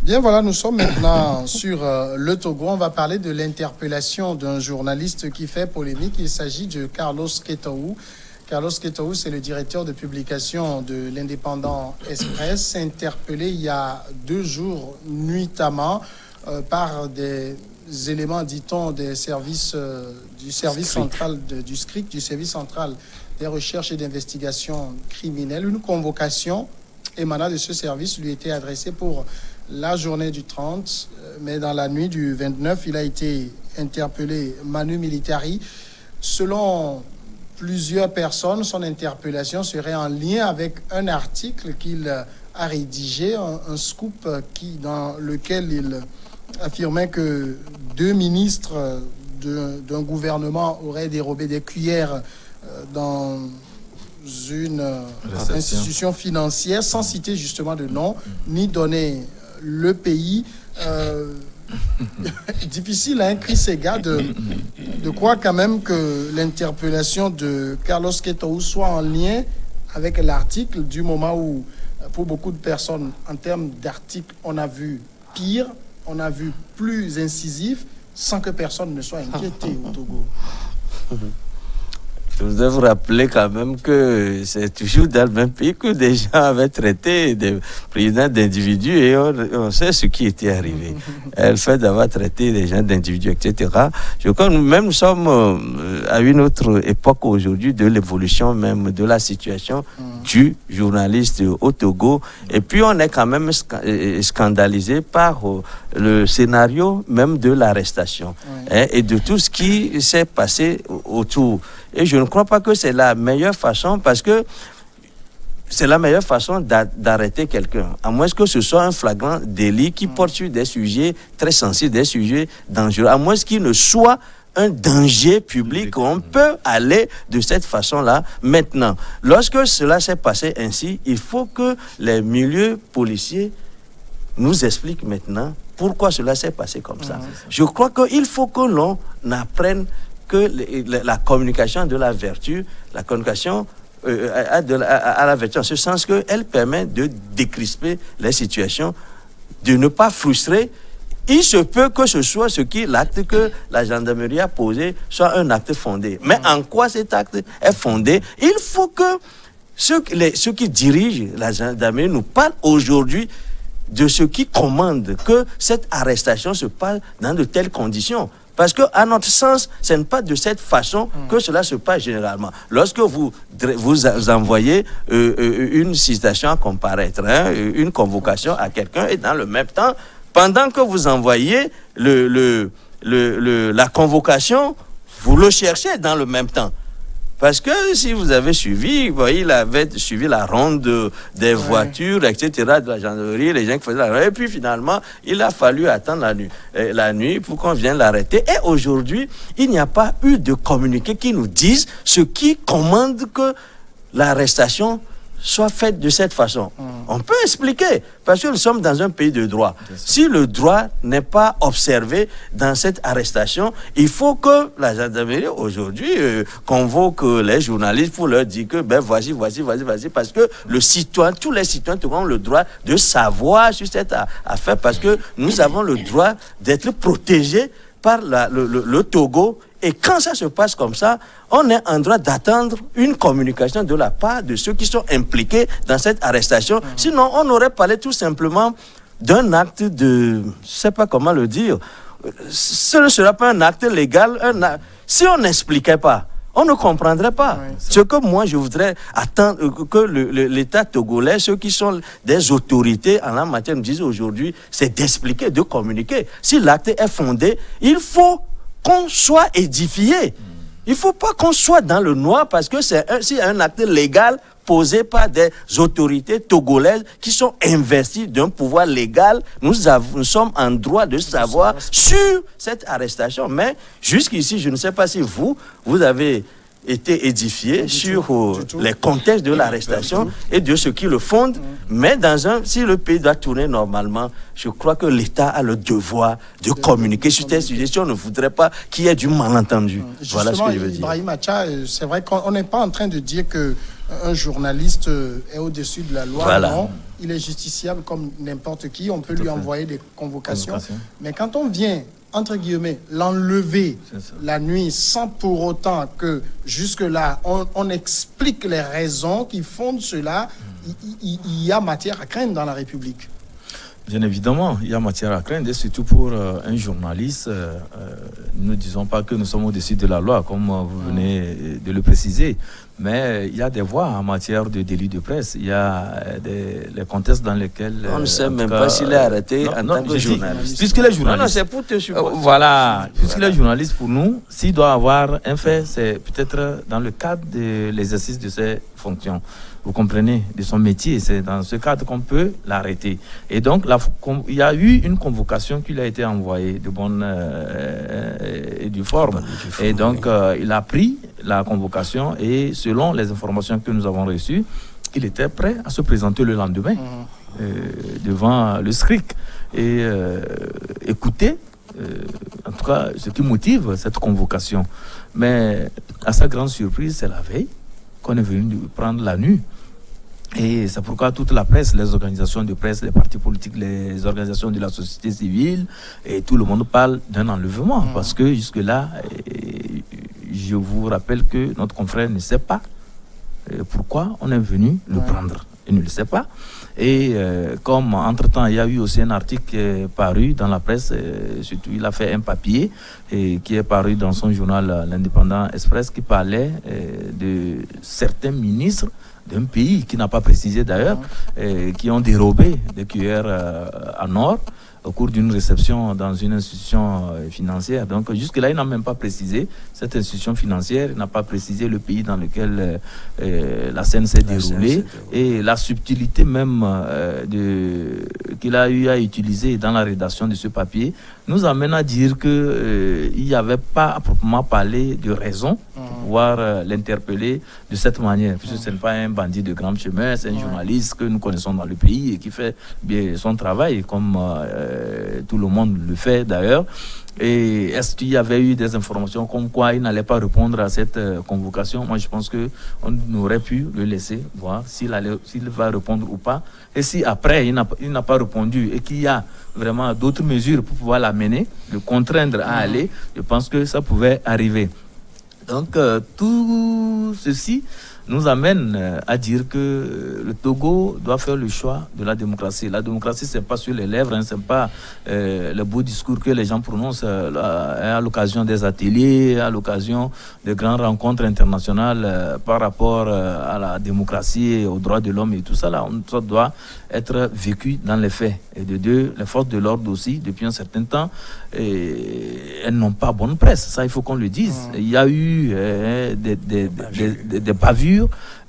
Bien, voilà, nous sommes maintenant sur le Togo. On va parler de l'interpellation d'un journaliste qui fait polémique. Il s'agit de Carlos Ketaou. Carlos Ketaou, c'est le directeur de publication de l'Indépendant Express, interpellé il y a 2 jours nuitamment par des éléments, dit-on, des services du service central du SCRIC, du service central des recherches et d'investigations criminelles. Une convocation émanant de ce service lui était adressée pour la journée du 30, mais dans la nuit du 29, il a été interpellé manu militari. Selon plusieurs personnes, son interpellation serait en lien avec un article qu'il a rédigé, un scoop dans lequel il affirmait que 2 ministres d'un gouvernement auraient dérobé des cuillères dans une institution financière, sans citer justement de nom, ni donner le pays. Difficile, hein, Chris Ega, de croire quand même que l'interpellation de Carlos Ketaou soit en lien avec l'article, du moment où, pour beaucoup de personnes, en termes d'article, on a vu pire, on a vu plus incisif, sans que personne ne soit inquiété au Togo. Je voudrais vous rappeler quand même que c'est toujours dans le même pays que des gens avaient traité des présidents d'individus et on sait ce qui était arrivé. Le fait d'avoir traité des gens d'individus, etc. Je crois que nous sommes à une autre époque aujourd'hui de l'évolution même de la situation du journaliste au Togo. Et puis on est quand même scandalisé par le scénario même de l'arrestation et de tout ce qui s'est passé autour. Et je ne crois pas que c'est la meilleure façon, parce que c'est la meilleure façon d'arrêter quelqu'un, à moins que ce soit un flagrant délit qui porte sur des sujets très sensibles, des sujets dangereux, à moins qu'il ne soit un danger public. On peut aller de cette façon-là. Maintenant, lorsque cela s'est passé ainsi, il faut que les milieux policiers nous expliquent maintenant pourquoi cela s'est passé comme ça. Je crois qu'il faut que l'on apprenne que la communication de la vertu, la communication à la vertu, en ce sens qu'elle permet de décrisper les situations, de ne pas frustrer. Il se peut que ce soit l'acte que la gendarmerie a posé soit un acte fondé. Mais en quoi cet acte est fondé? Il faut que ceux qui dirigent la gendarmerie nous parlent aujourd'hui de ce qui commande que cette arrestation se passe dans de telles conditions. Parce qu'à notre sens, ce n'est pas de cette façon que cela se passe généralement. Lorsque vous envoyez une citation à comparaître, une convocation à quelqu'un, et dans le même temps, pendant que vous envoyez la convocation, vous le cherchez dans le même temps. Parce que si vous avez suivi, il avait suivi la ronde des voitures, etc., de la gendarmerie, les gens qui faisaient la ronde. Et puis finalement, il a fallu attendre la nuit pour qu'on vienne l'arrêter. Et aujourd'hui, il n'y a pas eu de communiqué qui nous dise ce qui commande que l'arrestation soit faite de cette façon. On peut expliquer, parce que nous sommes dans un pays de droit. Si le droit n'est pas observé dans cette arrestation, il faut que la gendarmerie aujourd'hui convoque les journalistes pour leur dire que voici, parce que tous les citoyens ont le droit de savoir sur cette affaire, parce que nous avons le droit d'être protégés par le Togo. Et quand ça se passe comme ça, on est en droit d'attendre une communication de la part de ceux qui sont impliqués dans cette arrestation. Sinon, on aurait parlé tout simplement d'un acte de... Je ne sais pas comment le dire. Ce ne sera pas un acte légal. Si on n'expliquait pas, on ne comprendrait pas. Ce que moi, je voudrais attendre que l'État togolais, ceux qui sont des autorités en la matière, nous disent aujourd'hui, c'est d'expliquer, de communiquer. Si l'acte est fondé, il faut qu'on soit édifié. Il ne faut pas qu'on soit dans le noir, parce que c'est un acte légal posé par des autorités togolaises qui sont investies d'un pouvoir légal. Nous sommes en droit de savoir sur cette arrestation. Mais jusqu'ici, je ne sais pas si vous avez été édifié sur les contextes de l'arrestation et de ce qui le fonde. Mais si le pays doit tourner normalement, je crois que l'État a le devoir de communiquer sur ces sujets. Si on ne voudrait pas qu'il y ait du malentendu. Voilà ce que je veux dire. Ibrahim Acha, c'est vrai qu'on n'est pas en train de dire qu'un journaliste est au-dessus de la loi. Voilà. Non. il est justiciable comme n'importe qui, on peut Tout à lui fait. envoyer des convocations. Mais quand on vient, entre guillemets, l'enlever la nuit sans pour autant que jusque-là, on explique les raisons qui fondent cela, il y a matière à craindre dans la République. Bien évidemment, il y a matière à craindre, et surtout pour un journaliste. Nous ne disons pas que nous sommes au-dessus de la loi, comme vous venez de le préciser, mais il y a des voies en matière de délit de presse. Il y a les contextes dans lesquels... On ne sait même pas s'il est arrêté en tant que journaliste. Puisqu'il est journaliste. Non, c'est pour te supporter. Voilà, puisqu'il est journaliste pour nous, s'il doit avoir un fait, c'est peut-être dans le cadre de l'exercice de ses fonctions. Vous comprenez, de son métier, c'est dans ce cadre qu'on peut l'arrêter. Et donc, il y a eu une convocation qui lui a été envoyée de bonne et due forme. Et donc, il a pris la convocation et selon les informations que nous avons reçues, il était prêt à se présenter le lendemain devant le SCRIC et écouter, en tout cas, ce qui motive cette convocation. Mais à sa grande surprise, c'est la veille qu'on est venu prendre la nuit. Et c'est pourquoi toute la presse, les organisations de presse, les partis politiques, les organisations de la société civile, et tout le monde parle d'un enlèvement. Parce que jusque-là, je vous rappelle que notre confrère ne sait pas pourquoi on est venu le prendre. Il ne le sait pas. Et comme entre-temps, il y a eu aussi un article qui est paru dans la presse, surtout il a fait un papier qui est paru dans son journal L'Indépendant Express qui parlait de certains ministres d'un pays qui n'a pas précisé d'ailleurs, qui ont dérobé des cuillères en or au cours d'une réception dans une institution financière. Donc jusque-là, il n'a même pas précisé cette institution financière, il n'a pas précisé le pays dans lequel la scène s'est déroulée et la subtilité même qu'il a eu à utiliser dans la rédaction de ce papier nous amène à dire qu'il n'y avait pas à proprement parler de raison pour pouvoir l'interpeller de cette manière, puisque ce n'est pas un bandit de grand chemin, c'est un journaliste que nous connaissons dans le pays et qui fait bien son travail comme tout le monde le fait d'ailleurs. Et est-ce qu'il y avait eu des informations comme quoi il n'allait pas répondre à cette convocation? Moi, je pense qu'on aurait pu le laisser voir s'il va répondre ou pas. Et si après, il n'a pas répondu et qu'il y a vraiment d'autres mesures pour pouvoir l'amener, le contraindre à aller, je pense que ça pouvait arriver. Donc, tout ceci nous amène à dire que le Togo doit faire le choix de la démocratie. La démocratie, ce n'est pas sur les lèvres, ce n'est pas le beau discours que les gens prononcent à l'occasion des ateliers, à l'occasion de grandes rencontres internationales par rapport à la démocratie et aux droits de l'homme et tout ça. Là, ça doit être vécu dans les faits. Et de deux, les forces de l'ordre aussi, depuis un certain temps, elles n'ont pas bonne presse. Ça, il faut qu'on le dise. Il y a eu des bavures,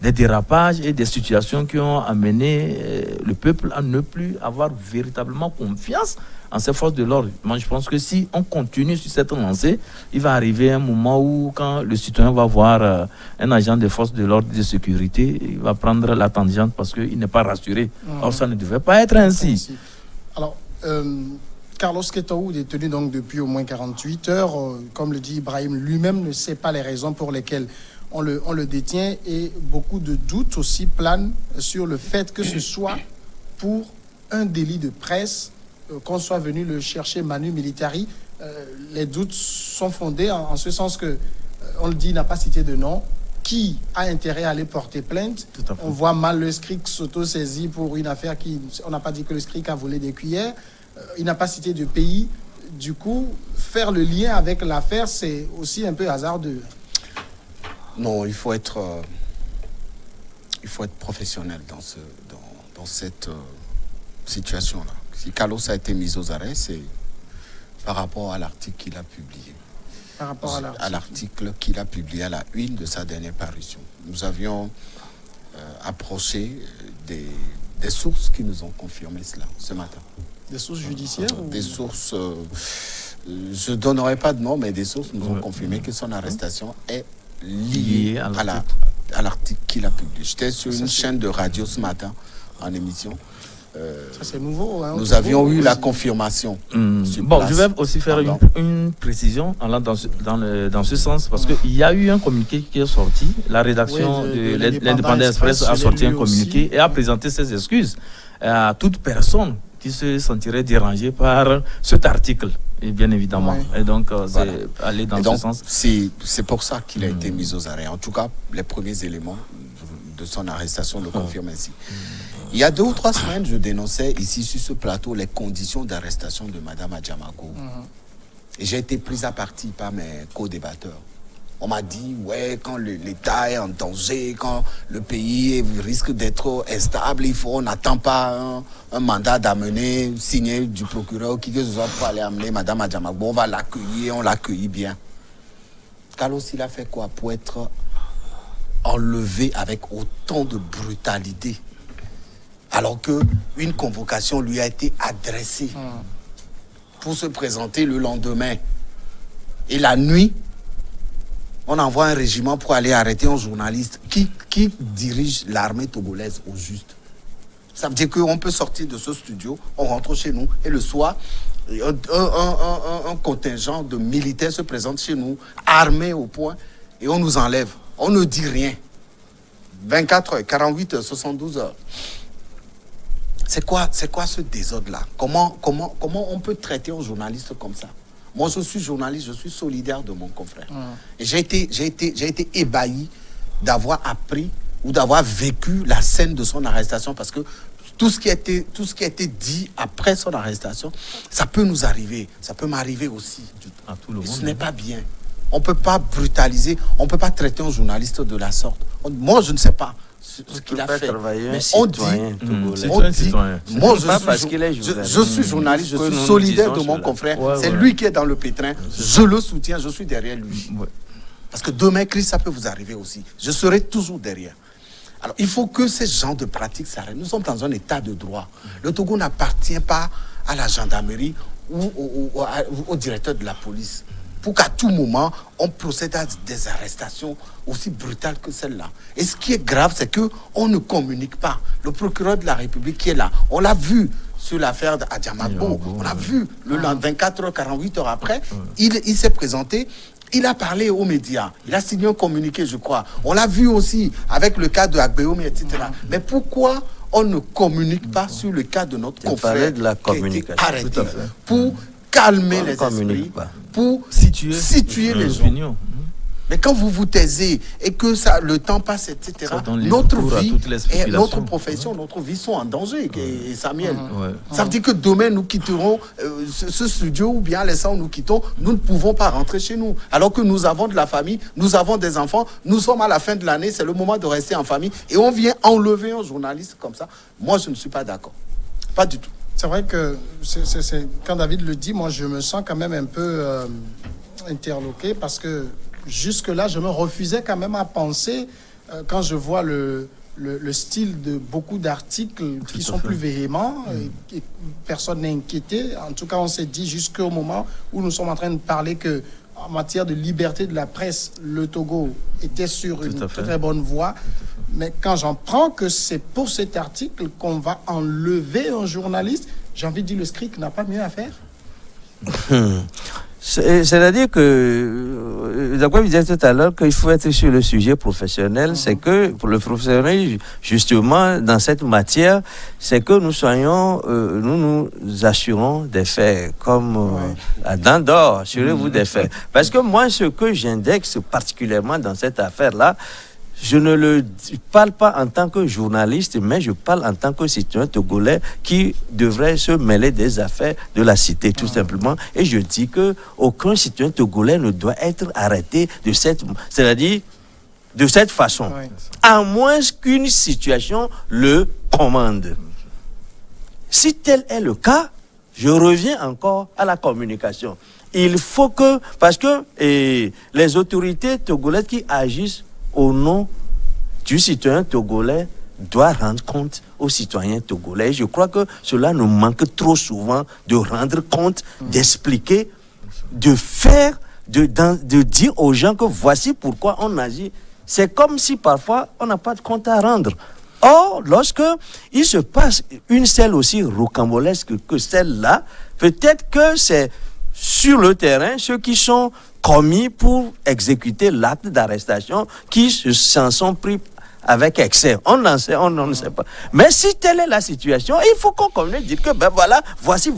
des dérapages et des situations qui ont amené le peuple à ne plus avoir véritablement confiance en ces forces de l'ordre. Moi, je pense que si on continue sur cette lancée, il va arriver un moment où, quand le citoyen va voir un agent des forces de l'ordre de sécurité, il va prendre la tangente parce qu'il n'est pas rassuré. Or, ça ne devait pas être ainsi. Alors, Carlos Ketaou est détenu donc depuis au moins 48 heures. Comme le dit Ibrahim, lui-même ne sait pas les raisons pour lesquelles on le détient, et beaucoup de doutes aussi planent sur le fait que ce soit pour un délit de presse qu'on soit venu le chercher manu militari. Les doutes sont fondés en ce sens que, on le dit, il n'a pas cité de nom. Qui a intérêt à aller porter plainte? On voit mal le SCRIC s'auto-saisir pour une affaire qui... On n'a pas dit que le SCRIC a volé des cuillères. Il n'a pas cité de pays. Du coup, faire le lien avec l'affaire, c'est aussi un peu hasardeux. Non, il faut être professionnel dans cette situation-là. Si Carlos a été mis aux arrêts, c'est par rapport à l'article qu'il a publié. Par rapport à l'article qu'il a publié à la une de sa dernière parution. Nous avions approché des sources qui nous ont confirmé cela ce matin. Des sources judiciaires Des sources, je ne donnerai pas de nom, mais des sources nous ont confirmé que son arrestation est liée à l'article qu'il a publié. J'étais sur une chaîne de radio ce matin en émission. Ça, c'est nouveau. Hein, nous avions eu la confirmation. Bon, je vais aussi faire une précision dans ce sens, parce qu'il y a eu un communiqué qui est sorti. La rédaction de l'Indépendant Express a sorti un communiqué et a présenté ses excuses. à toute personne qui se sentirait dérangée par cet article, et bien évidemment. Ouais. Et donc, c'est aller dans ce sens. C'est pour ça qu'il a été mis aux arrêts. En tout cas, les premiers éléments de son arrestation le confirment ainsi. Il y a 2 ou 3 semaines, je dénonçais ici sur ce plateau les conditions d'arrestation de Mme Adjamago. Et j'ai été pris à partie par mes co-débatteurs. On m'a dit, ouais, quand l'État est en danger, quand le pays risque d'être instable, on n'attend pas un mandat d'amener, signé du procureur, qui que ce soit pour aller amener Mme Adjamago. On va l'accueillir, on l'accueille bien. Carlos, il a fait quoi pour être enlevé avec autant de brutalité, alors qu'une convocation lui a été adressée pour se présenter le lendemain. Et la nuit, on envoie un régiment pour aller arrêter un journaliste qui dirige l'armée togolaise au juste. Ça veut dire qu'on peut sortir de ce studio, on rentre chez nous, et le soir, un contingent de militaires se présente chez nous, armés au point, et on nous enlève. On ne dit rien. 24 heures, 48 heures, 72 heures. C'est quoi ce désordre-là? Comment on peut traiter un journaliste comme ça? Moi, je suis journaliste, je suis solidaire de mon confrère. Et j'ai été ébahi d'avoir appris ou d'avoir vécu la scène de son arrestation, parce que tout ce qui a été dit après son arrestation, ça peut nous arriver, ça peut m'arriver aussi. À tout le monde. Ce n'est pas bien. On ne peut pas brutaliser, on ne peut pas traiter un journaliste de la sorte. Moi, je ne sais pas ce qu'il a fait. Mais on dit, moi, je suis journaliste, je suis solidaire de mon confrère. C'est lui qui est dans le pétrin. Je le soutiens, je suis derrière lui. Parce que demain, Christ, ça peut vous arriver aussi. Je serai toujours derrière. Alors, il faut que ces genres de pratiques s'arrêtent. Nous sommes dans un état de droit. Le Togo n'appartient pas à la gendarmerie ou au directeur de la police, pour qu'à tout moment, on procède à des arrestations aussi brutales que celle-là. Et ce qui est grave, c'est qu'on ne communique pas. Le procureur de la République qui est là, on l'a vu sur l'affaire d'Adjamago, on l'a vu le 24 heures, 48 heures après, il s'est présenté, il a parlé aux médias, il a signé un communiqué, je crois. On l'a vu aussi avec le cas de Agbeomi, etc. Mais pourquoi on ne communique pas sur le cas de notre confrère de la qui a été communication, arrêté tout à fait. pour calmer les esprits, pour situer les gens. Mais quand vous vous taisez et que le temps passe, etc., notre vie et notre profession, notre vie sont en danger. Et Samuel, ça veut dire que demain, nous quitterons ce studio, ou bien à l'instant où nous quittons, nous ne pouvons pas rentrer chez nous. Alors que nous avons de la famille, nous avons des enfants, nous sommes à la fin de l'année, c'est le moment de rester en famille. Et on vient enlever un journaliste comme ça. Moi, je ne suis pas d'accord. Pas du tout. C'est vrai que quand David le dit, moi, je me sens quand même un peu interloqué, parce que jusque-là, je me refusais quand même à penser, quand je vois le style de beaucoup d'articles qui sont plus véhéments, et personne n'est inquiété. En tout cas, on s'est dit jusqu'au moment où nous sommes en train de parler que, en matière de liberté de la presse, le Togo était sur une très, très bonne voie. Mais quand j'en prends que c'est pour cet article qu'on va enlever un journaliste, j'ai envie de dire, le SCRIC n'a pas mieux à faire. C'est-à-dire que, d'après vous disait tout à l'heure qu'il faut être sur le sujet professionnel, c'est que pour le professionnel, justement, dans cette matière, c'est que nous soyons, nous assurons des faits, comme dans d'or, assurez-vous des faits. Parce que moi, ce que j'indexe particulièrement dans cette affaire-là, je ne le parle pas en tant que journaliste, mais je parle en tant que citoyen togolais qui devrait se mêler des affaires de la cité, tout simplement. Et je dis que aucun citoyen togolais ne doit être arrêté de cette façon, à moins qu'une situation le commande. Si tel est le cas, je reviens encore à la communication. Il faut que, parce que les autorités togolaises qui agissent au nom du citoyen togolais doit rendre compte aux citoyens togolais. Je crois que cela nous manque trop souvent, de rendre compte, d'expliquer, de faire, de dire aux gens que voici pourquoi on agit. C'est comme si parfois on n'a pas de compte à rendre. Or, lorsque il se passe une scène aussi rocambolesque que celle-là, peut-être que c'est sur le terrain ceux qui sont commis pour exécuter l'acte d'arrestation qui s'en sont pris avec excès. On ne sait pas. Mais si telle est la situation, il faut qu'on communique, dire que voilà, voici.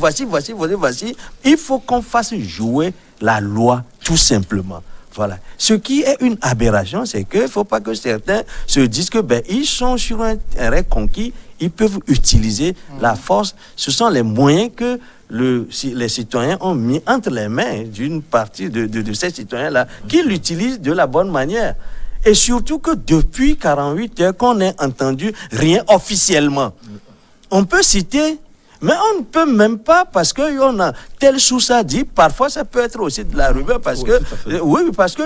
Il faut qu'on fasse jouer la loi, tout simplement. Voilà. Ce qui est une aberration, c'est qu'il ne faut pas que certains se disent que ils sont sur un terrain conquis, ils peuvent utiliser la force. Ce sont les moyens que les citoyens ont mis entre les mains d'une partie de ces citoyens-là, qui l'utilisent de la bonne manière. Et surtout que depuis 48 heures qu'on n'ait entendu rien officiellement. On peut citer, mais on ne peut même pas, parce qu'on a telle source a dit, parfois ça peut être aussi de la rumeur, parce parce que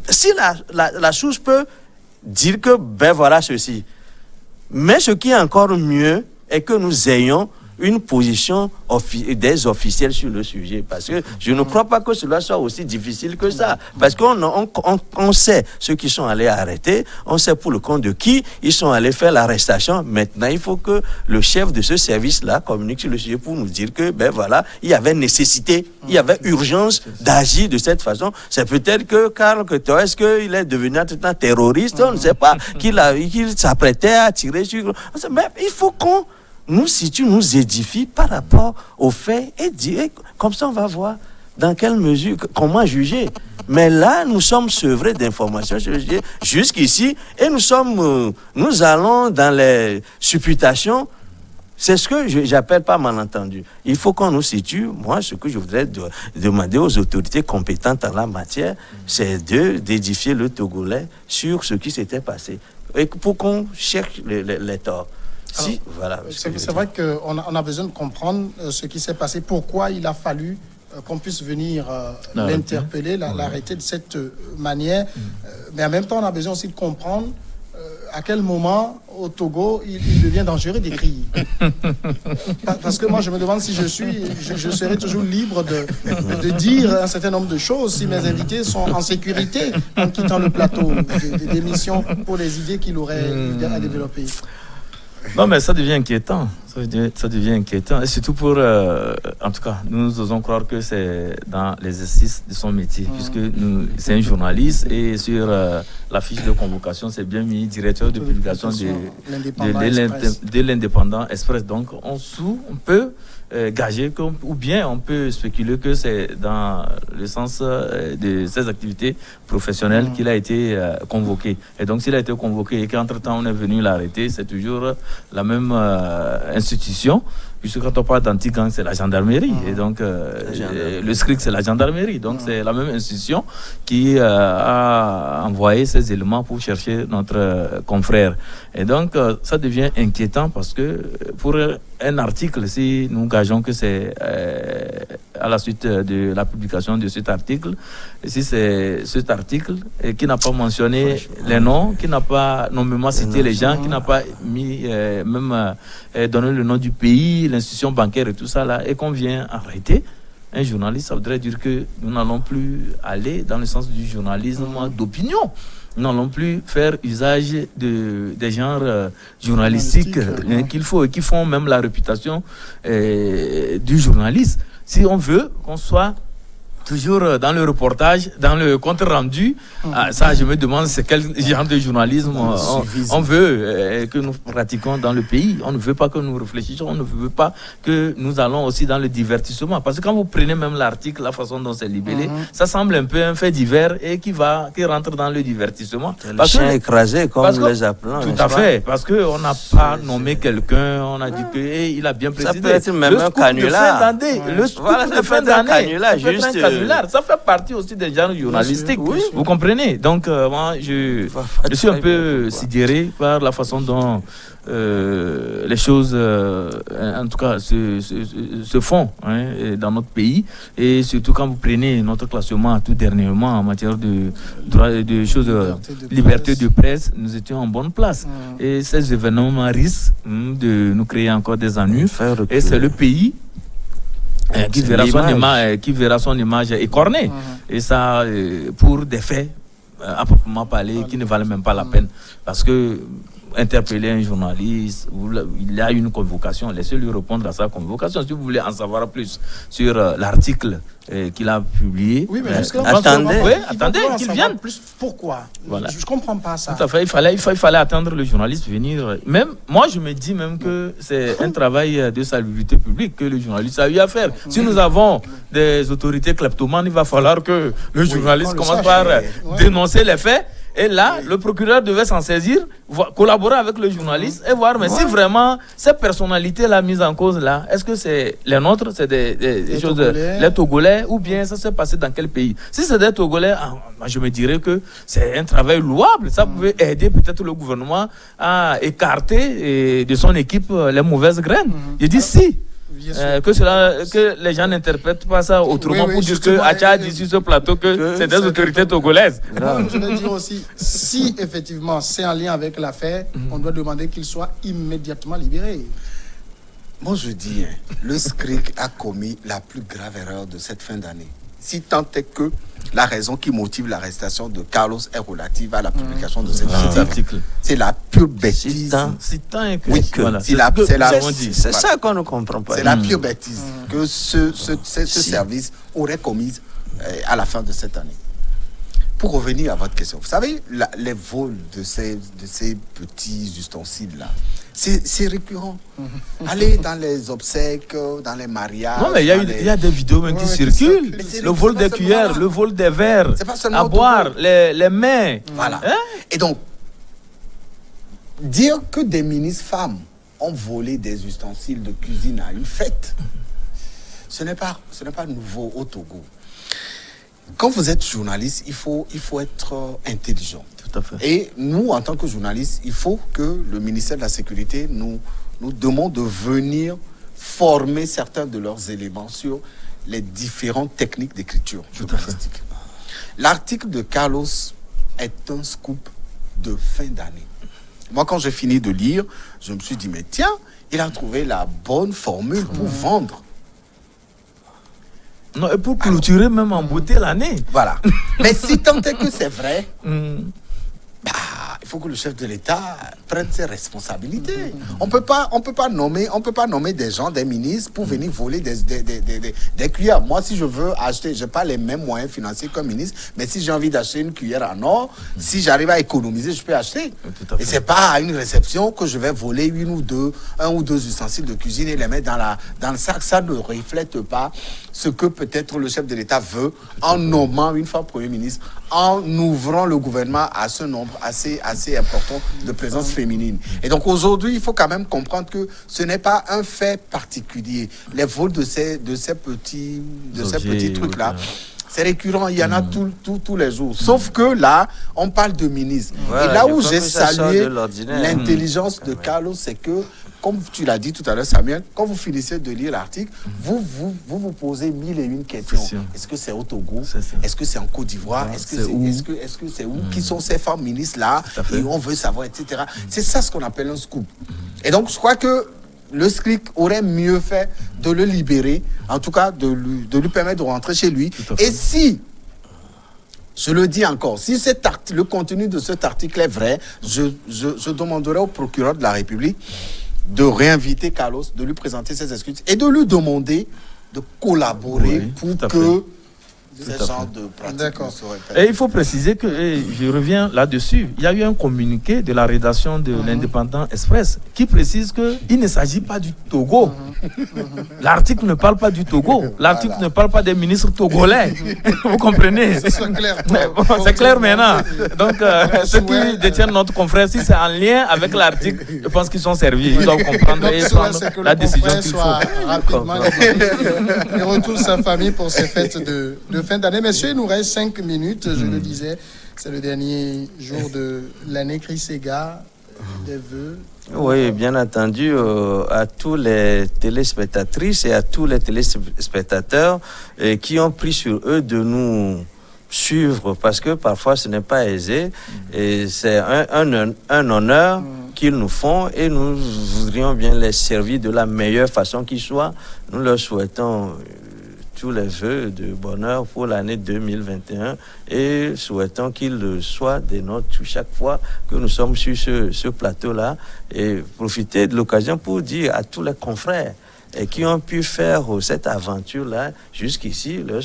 si la source peut dire que voilà ceci. Mais ce qui est encore mieux est que nous ayons une position des officiels sur le sujet, parce que je ne crois pas que cela soit aussi difficile que ça, parce qu'on sait ceux qui sont allés arrêter, on sait pour le compte de qui ils sont allés faire l'arrestation. Maintenant, il faut que le chef de ce service-là communique sur le sujet pour nous dire que voilà, il y avait nécessité, il y avait urgence d'agir de cette façon. C'est peut-être que Karl Ketau, est-ce qu'il est devenu un terroriste, on ne sait pas, qu'il s'apprêtait à tirer sur... Mais il faut qu'on nous situe, nous édifie par rapport aux faits et dire, comme ça on va voir dans quelle mesure, comment juger. Mais là, nous sommes sevrés d'informations jusqu'ici et nous allons dans les supputations. C'est ce que j'appelle pas malentendu. Il faut qu'on nous situe. Moi, ce que je voudrais demander aux autorités compétentes en la matière, c'est d'édifier le Togolais sur ce qui s'était passé. Et pour qu'on cherche les torts. Alors, c'est vrai qu'on a besoin de comprendre ce qui s'est passé, pourquoi il a fallu qu'on puisse venir l'interpeller, l'arrêter de cette manière. Mais en même temps, on a besoin aussi de comprendre à quel moment, au Togo, il devient dangereux d'écrire. Parce que moi, je me demande si je serai toujours libre de dire un certain nombre de choses, si mes invités sont en sécurité en quittant le plateau d'émission pour les idées qu'il aurait à développer. Non, mais ça devient inquiétant. Ça devient inquiétant. Et surtout pour... en tout cas, nous osons croire que c'est dans l'exercice de son métier. Puisque c'est un journaliste et sur la fiche de convocation, c'est bien mis directeur de publication de l'Indépendant Express. Donc, on peut gager ou bien on peut spéculer que c'est dans le sens de ses activités professionnelles qu'il a été convoqué. Et donc, s'il a été convoqué et qu'entre-temps on est venu l'arrêter, c'est toujours la même institution, puisque quand on parle d'anti-gang, c'est la gendarmerie. Et donc, le SCRIC, c'est la gendarmerie. Donc, c'est la même institution qui a envoyé ces éléments pour chercher notre confrère. Et donc, ça devient inquiétant parce que pour un article, si nous gageons que c'est à la suite de la publication de cet article, si c'est cet article qui n'a pas mentionné les noms, qui n'a pas nommément cité les gens, qui n'a pas mis même donné le nom du pays, l'institution bancaire et tout ça là, et qu'on vient arrêter un journaliste, ça voudrait dire que nous n'allons plus aller dans le sens du journalisme d'opinion. Nous n'allons plus faire usage des genres journalistiques qu'il faut et qui font même la réputation du journaliste. Si on veut qu'on soit toujours dans le reportage, dans le compte-rendu, ça je me demande c'est quel genre de journalisme on veut que nous pratiquons dans le pays. On ne veut pas que nous réfléchissions, on ne veut pas que nous allons aussi dans le divertissement. Parce que quand vous prenez même l'article, la façon dont c'est libellé, ça semble un peu un fait divers et qui rentre dans le divertissement. Le chien écrasé, comme nous les appelons. Tout à fait, parce qu'on n'a pas nommé quelqu'un, on a dit qu'il a bien précisé. Ça peut être même un canular. Le scoop de fin d'année, ça fait partie aussi des genres journalistiques. Vous comprenez? Donc, moi, je suis un peu sidéré par la façon dont les choses, en tout cas, se font dans notre pays. Et surtout quand vous prenez notre classement tout dernièrement en matière de choses, liberté de presse, nous étions en bonne place. Et ces événements risquent de nous créer encore des ennuis. Et c'est le pays qui verra son image écornée. Et ça, pour des faits, à proprement parler, qui ne valent même pas la peine. Parce que interpeller un journaliste, il y a une convocation, laissez-lui répondre à sa convocation. Si vous voulez en savoir plus sur l'article qu'il a publié, oui, mais attendez qu'il vienne. Plus pourquoi? Voilà. Je ne comprends pas ça. Tout à fait, il fallait attendre le journaliste venir. Même moi, je me dis même que c'est un travail de salubrité publique que le journaliste a eu à faire. Si nous avons des autorités kleptomanes, il va falloir que le journaliste commence par dénoncer les faits. Et là, le procureur devait s'en saisir, collaborer avec le journaliste et voir, mais si vraiment ces personnalités-là mises en cause là, est-ce que c'est les nôtres, c'est des choses, les Togolais, ou bien ça s'est passé dans quel pays? Si c'est des Togolais, je me dirais que c'est un travail louable. Ça pouvait aider peut-être le gouvernement à écarter de son équipe les mauvaises graines. Je dis si. Que les gens n'interprètent pas ça autrement pour dire que Acha dit sur ce plateau que c'est des autorités togolaises. Je veux dire aussi, si effectivement c'est en lien avec l'affaire, on doit demander qu'il soit immédiatement libéré. Moi je dis, le SCRIC a commis la plus grave erreur de cette fin d'année. Si tant est que la raison qui motive l'arrestation de Carlos est relative à la publication de cet article. C'est la pure bêtise. C'est ça qu'on ne comprend pas. C'est la pure bêtise que ce service aurait commise à la fin de cette année. Pour revenir à votre question, vous savez, les vols de ces petits ustensiles-là, c'est récurrent. Allez dans les obsèques, dans les mariages. Non, mais il y a des vidéos même qui circulent. Le vol des cuillères, le vol des verres à boire, les mains. Voilà. Et donc, dire que des ministres femmes ont volé des ustensiles de cuisine à une fête, ce n'est pas nouveau au Togo. Quand vous êtes journaliste, il faut être intelligent. Tout à fait. Et nous, en tant que journalistes, il faut que le ministère de la Sécurité nous demande de venir former certains de leurs éléments sur les différentes techniques d'écriture journalistique. L'article de Carlos est un scoop de fin d'année. Moi, quand j'ai fini de lire, je me suis dit, mais tiens, il a trouvé la bonne formule pour vendre. Non, et pour clôturer même en beauté l'année. Voilà. Mais si tant est que c'est vrai, il faut que le chef de l'État prenne ses responsabilités. On peut pas nommer des gens, des ministres pour venir voler des cuillères. Moi, si je veux acheter, j'ai pas les mêmes moyens financiers qu'un ministre, mais si j'ai envie d'acheter une cuillère en or, si j'arrive à économiser, je peux acheter. Et c'est pas à une réception que je vais voler un ou deux ustensiles de cuisine et les mettre dans le sac. Ça ne reflète pas ce que peut-être le chef de l'État veut en nommant une femme Premier ministre, en ouvrant le gouvernement à ce nombre assez important de présence féminine. Et donc aujourd'hui, il faut quand même comprendre que ce n'est pas un fait particulier. Les vols de ces petits trucs-là, c'est récurrent, il y en a tous les jours. Sauf que là, on parle de ministre. Et là où j'ai salué l'intelligence de Carlos, c'est que, comme tu l'as dit tout à l'heure, Samuel, quand vous finissez de lire l'article, vous posez 1001 questions. Est-ce que c'est au Togo? Est-ce que c'est en Côte d'Ivoire? Est-ce que c'est où? Qui sont ces femmes ministres-là? Et on veut savoir, etc. C'est ça ce qu'on appelle un scoop. Et donc, je crois que le SCRIC aurait mieux fait de le libérer, en tout cas de lui permettre de rentrer chez lui. Et si, je le dis encore, si le contenu de cet article est vrai, je demanderai au procureur de la République de réinviter Carlos, de lui présenter ses excuses et de lui demander de collaborer pour que ce genre de pratique ne se répète. Et il faut préciser que, je reviens là-dessus, il y a eu un communiqué de la rédaction de l'Indépendant Express qui précise qu'il ne s'agit pas du Togo. L'article ne parle pas du Togo. L'article ne parle pas des ministres togolais. Vous comprenez? C'est clair. C'est clair maintenant. Donc, ceux qui détiennent notre confrère, si c'est en lien avec l'article, je pense qu'ils sont servis. Ils doivent comprendre et prendre la décision qu'il faut. Rapidement, il retourne sa famille pour ses fêtes de fin d'année. Messieurs, il nous reste 5 minutes. Je le disais, c'est le dernier jour de l'année Chris-Ega. Des vœux. Oui, bien entendu, à tous les téléspectatrices et à tous les téléspectateurs qui ont pris sur eux de nous suivre, parce que parfois ce n'est pas aisé, et c'est un honneur qu'ils nous font, et nous voudrions bien les servir de la meilleure façon qui soit. Nous leur souhaitons tous les vœux de bonheur pour l'année 2021 et souhaitons qu'il le soit des nôtres chaque fois que nous sommes sur ce plateau-là, et profiter de l'occasion pour dire à tous les confrères et qui ont pu faire cette aventure-là jusqu'ici, leur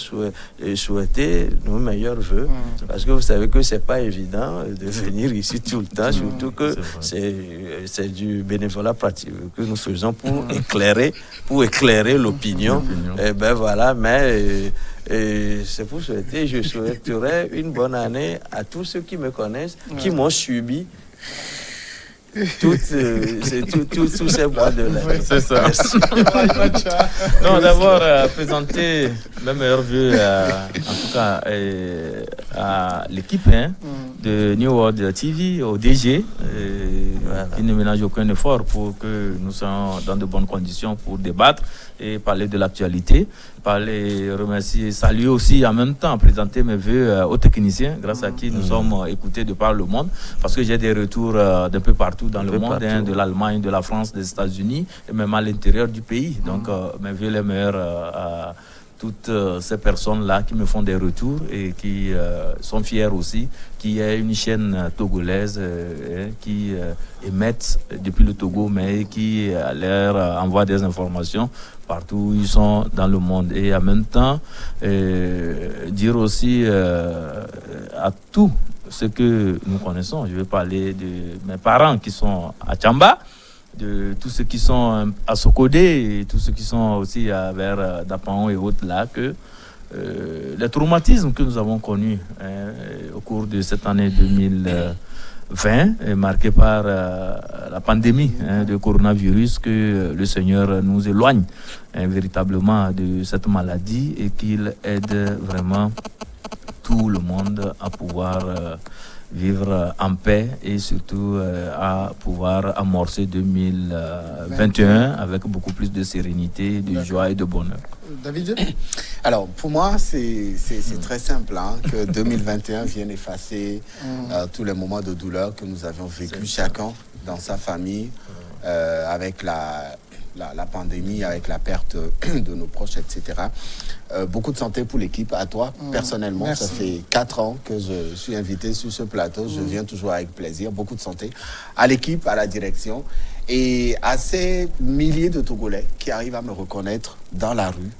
souhaiter nos meilleurs vœux. Parce que vous savez que c'est pas évident de venir ici tout le temps, surtout que c'est du bénévolat pratique que nous faisons pour éclairer l'opinion. Et ben voilà, mais c'est pour souhaiter, je souhaiterais une bonne année à tous ceux qui me connaissent, qui m'ont subi. Tous ces mois de l'année. C'est ça. Non, d'abord, présenter mes meilleurs vœux, en tout cas, à l'équipe de New World TV, au DG, qui ne ménage aucun effort pour que nous soyons dans de bonnes conditions pour débattre et parler de l'actualité. Remercier, saluer aussi en même temps, présenter mes vœux aux techniciens, grâce à qui nous sommes écoutés de par le monde, parce que j'ai des retours d'un peu partout dans le monde, de l'Allemagne, de la France, des États-Unis, et même à l'intérieur du pays. Donc, mes vœux les meilleurs à toutes ces personnes-là qui me font des retours et qui sont fiers aussi, qui est une chaîne togolaise qui émettent depuis le Togo, mais qui leur envoie des informations partout où ils sont dans le monde. Et en même temps, dire aussi à tous ceux que nous connaissons, je vais parler de mes parents qui sont à Tchamba, de tous ceux qui sont à Sokodé et tous ceux qui sont aussi vers Dapan et autres là, que les traumatismes que nous avons connus au cours de cette année 2020, marquée par la pandémie de coronavirus, que le Seigneur nous éloigne véritablement de cette maladie et qu'il aide vraiment tout le monde à pouvoir vivre en paix et surtout à pouvoir amorcer 2021 avec beaucoup plus de sérénité, de joie et de bonheur. David? Alors, pour moi, c'est très simple que 2021 vienne effacer tous les moments de douleur que nous avions vécu chacun dans sa famille, avec la pandémie, avec la perte de nos proches, etc. Beaucoup de santé pour l'équipe. À toi, personnellement, merci. Ça fait 4 ans que je suis invité sur ce plateau. Je viens toujours avec plaisir. Beaucoup de santé. À l'équipe, à la direction et à ces milliers de Togolais qui arrivent à me reconnaître dans la rue,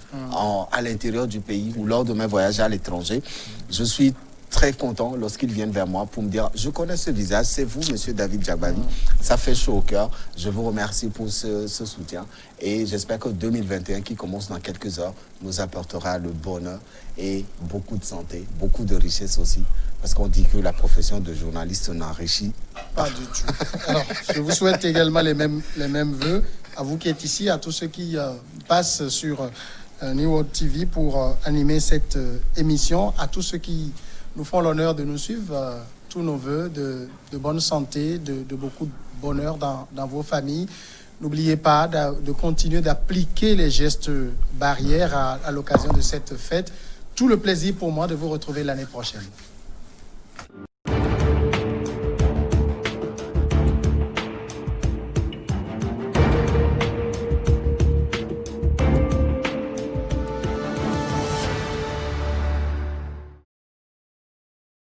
à l'intérieur du pays ou lors de mes voyages à l'étranger. Je suis très content lorsqu'ils viennent vers moi pour me dire: je connais ce visage, c'est vous, monsieur David Djagbali. Ça fait chaud au cœur. Je vous remercie pour ce soutien et j'espère que 2021 qui commence dans quelques heures nous apportera le bonheur et beaucoup de santé, beaucoup de richesse aussi, parce qu'on dit que la profession de journaliste n'enrichit pas du tout. Alors, je vous souhaite également les mêmes vœux à vous qui êtes ici, à tous ceux qui passent sur New World TV pour animer cette émission, à tous ceux qui nous font l'honneur de nous suivre, tous nos voeux de bonne santé, de beaucoup de bonheur dans vos familles. N'oubliez pas de continuer d'appliquer les gestes barrières à l'occasion de cette fête. Tout le plaisir pour moi de vous retrouver l'année prochaine.